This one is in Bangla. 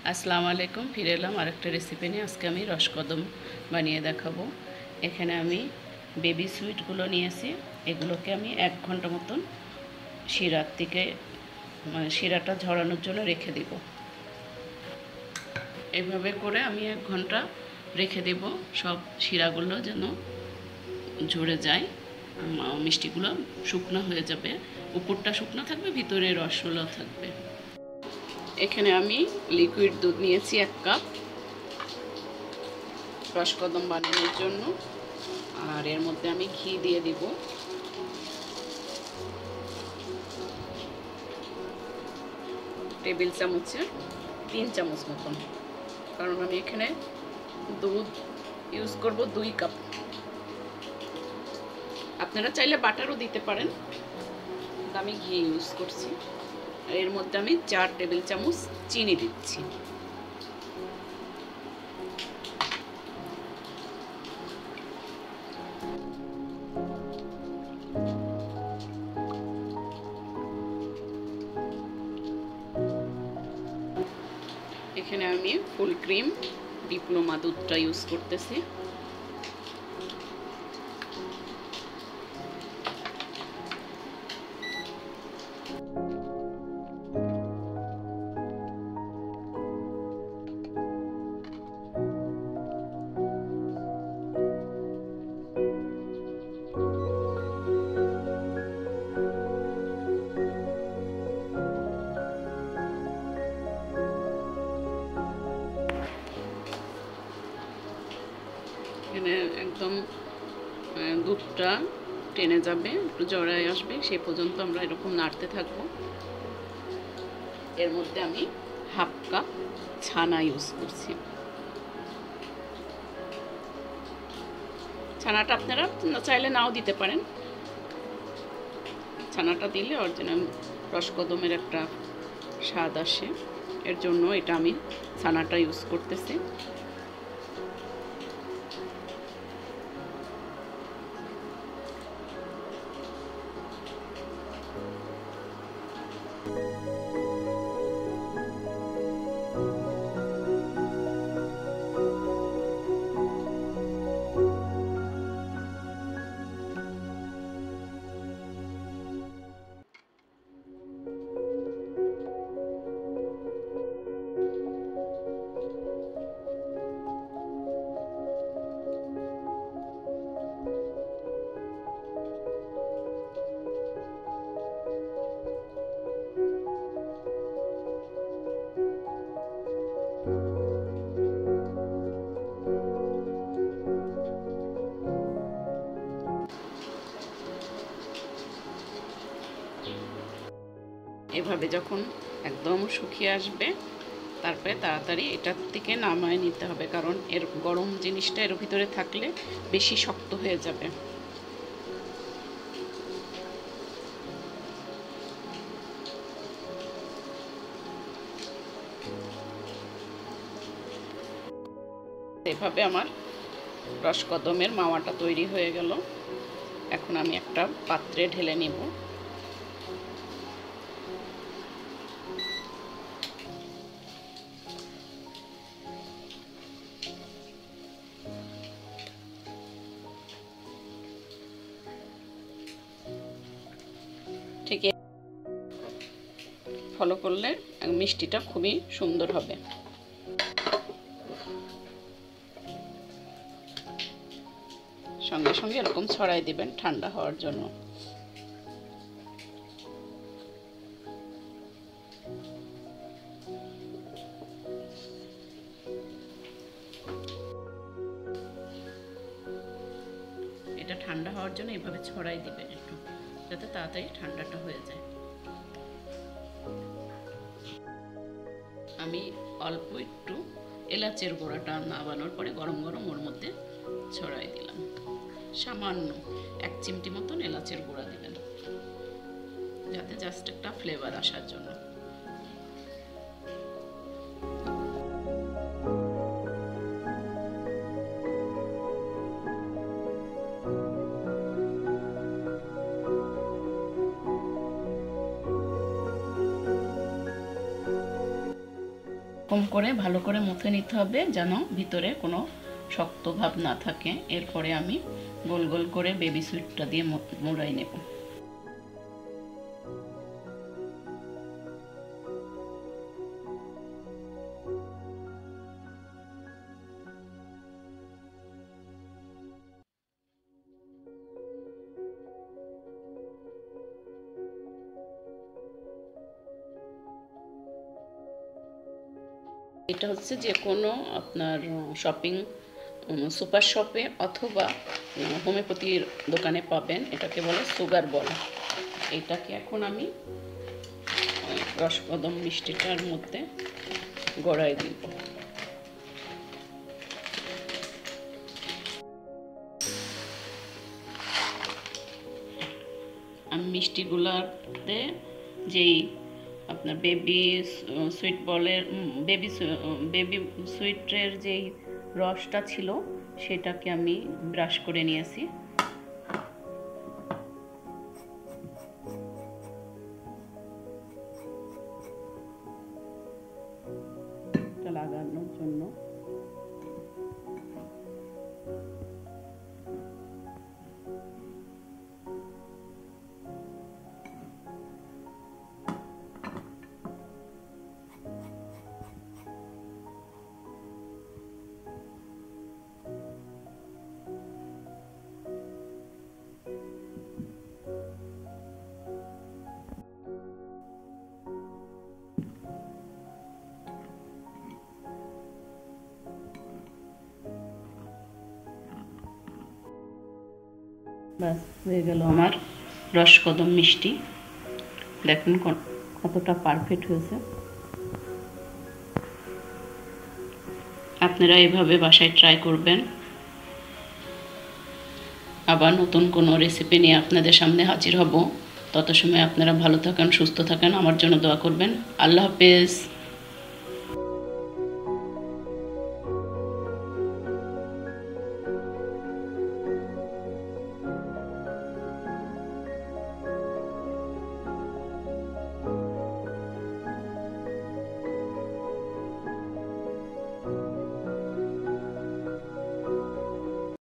আসসালামু আলাইকুম, ফিরে এলাম আরেকটা রেসিপি নিয়ে। আজকে আমি রসকদম বানিয়ে দেখাবো। এখানে আমি বেবি সুইটগুলো নিয়েছি। এগুলোকে আমি 1 ঘন্টা মতন শিরার থেকে শিরাটা ঝরানোর জন্য রেখে দিব। এভাবে করে আমি 1 ঘন্টা রেখে দেব, সব শিরাগুলো যেন ঝরে যায়, মিষ্টিগুলো শুকনো হয়ে যাবে। উপরটা শুকনো থাকবে, ভিতরে রসগুলো থাকবে। এখানে আমি লিকুইড দুধ নিয়েছি 1 কাপ রসকদম বানানোর জন্য। আর এর মধ্যে আমি ঘি দিয়ে দিব। টেবিল চামচের 3 চামচ মতন, কারণ আমি এখানে দুধ ইউজ করব 2 কাপ। আপনারা চাইলে বাটারও দিতে পারেন, আমি ঘি ইউজ করছি। আর এর মধ্যে আমি 4 টেবিল চামচ চিনি দিচ্ছি। এখানে আমি ফুল ক্রিম ডিপ্লোমা দুধটা ইউজ করতেছি। এখানে একদম দুধটা টেনে যাবে, একটু জড়ায় আসবে, সে পর্যন্ত আমরা এরকম নাড়তে থাকবো। এর মধ্যে আমি 1/2 কাপ ছানা ইউজ করছি। ছানাটা আপনারা চাইলে নাও দিতে পারেন। ছানাটা দিলে অরিজিনাল রসকদমের একটা স্বাদ আসে, এর জন্য এটা আমি ছানাটা ইউজ করতেছি। এভাবে যখন একদম শুকিয়ে আসবে, তারপরে তাড়াতাড়ি এটার থেকে নামায় নিতে হবে, কারণ এর গরম জিনিসটা এর ভিতরে থাকলে বেশি শক্ত হয়ে যাবে। এভাবে আমার রসকদমের মাওয়াটা তৈরি হয়ে গেল। এখন আমি একটা পাত্রে ঢেলে নিব। ঠিক ফলো করলে মিষ্টিটা খুবই সুন্দর হবে। সঙ্গে সঙ্গে এরকম ছড়াই দিবেন ঠান্ডা হওয়ার জন্য। এটা ঠান্ডা হওয়ার জন্য এভাবে ছড়াই দিবেন একটু, যাতে তাড়াতাড়ি ঠান্ডাটা হয়ে যায়। আমি অল্প একটু এলাচের গুঁড়াটা নাবানোর পরে গরম গরম ওর মধ্যে ছড়াই দিলাম। সামান্য 1 চিমটি মতন এলাচের গুঁড়া দিবেন, যাতে জাস্ট একটা ফ্লেভার আসার জন্য। এরকম করে ভালো করে মুথে নিতে হবে যেন ভিতরে কোনো শক্ত ভাব না থাকে। এরপরে আমি গোল গোল করে বেবি সুইটটা দিয়ে মোড়াই নেব। এটা হচ্ছে যে কোনো আপনার শপিং সুপার শপে অথবা হোমিওপ্যাথির দোকানে পাবেন। এটাকে বলে সুগার বল। এইটাকে এখন আমি রসকদম মিষ্টিটার মধ্যে গড়াই দিব। আমি মিষ্টিগুলোতে যেই আপনার বেবি সুইট বলের বেবি সুইটের যেই রসটা ছিল সেটাকে আমি ব্রাশ করে নিয়েছি। এটা লাগানোর জন্য ব্যাস হয়ে গেল আমার রসকদম মিষ্টি। দেখুন কতটা পারফেক্ট হয়েছে। আপনারা এভাবে বাসায় ট্রাই করবেন। আবার নতুন কোনো রেসিপি নিয়ে আপনাদের সামনে হাজির হব। তত সময় আপনারা ভালো থাকেন, সুস্থ থাকেন, আমার জন্য দোয়া করবেন। আল্লাহ হাফেজ।